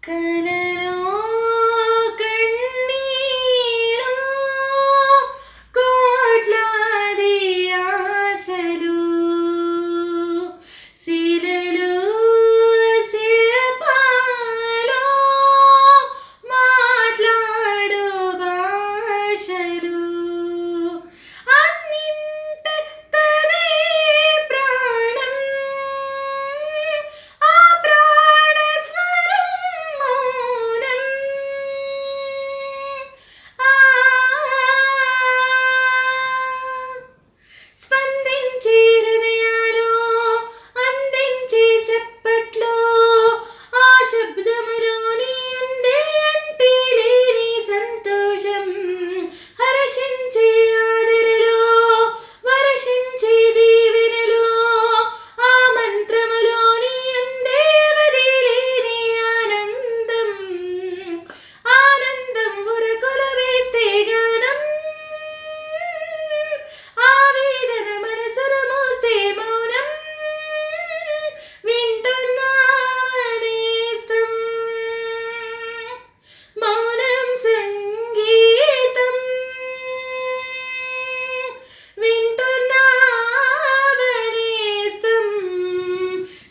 కలలో కన్నీరు కోట్లాది ఆశలు శిలలు శిల్పాలు మాట్లాడు భాషలు అన్నింటదే ప్రాణం ఆ ప్రాణ స్వరం మౌనం స్పందించి హృదయాలు అందించి చెప్పట్లు ఆ శబ్దములోని అందే అంటి లేని సంతోషం హర్షించి ఆదరలో వర్షించి దీవెనలో ఆ మంత్రములోని అందే అవధి లేని ఆనందం ఆనందం ఉరకుల వేస్తే గానం ఆవేదన మనసును మోస్తే మౌనం వింటున్నావనేస్తం మౌనం సంగీతం వింటున్నావనేస్తం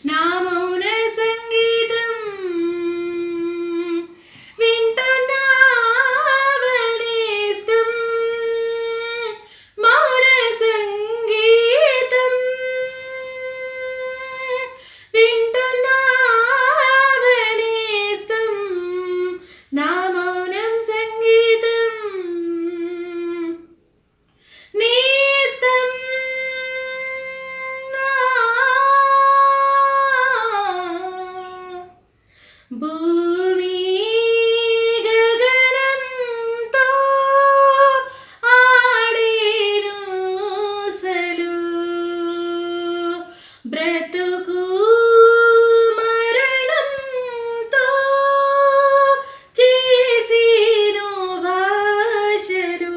నా మౌన సంగీతం వింటున్నావనేస్తం మౌన సంగీతం వింటున్నావనేస్తం నా మౌనం సంగీతం నేస్తం భూమి గగనంతో ఆడేను సలు బ్రతుకు మరణంతో చేసేను భాషలు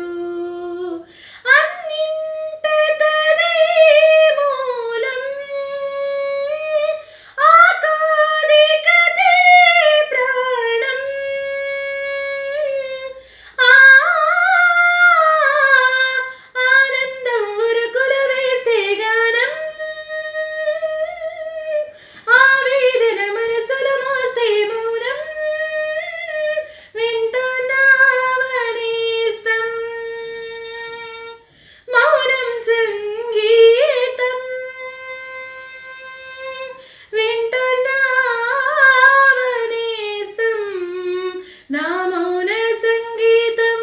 అన్నింటదే మూలం ఆకాదికతే ప్రాణం ఆనందం ఉరుకుల వేసే గానం ఆవేదన మనసులు మోసే మౌనం వింటున్నావనేస్తం మౌనం సంగీతం వింటున్నావనేస్తం నా మౌన సంగీతం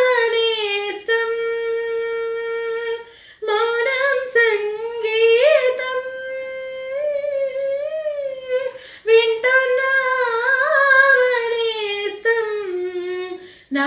వింటున్నావనేస్తం మౌనం సంగీతం వింటున్నావనేస్తం నా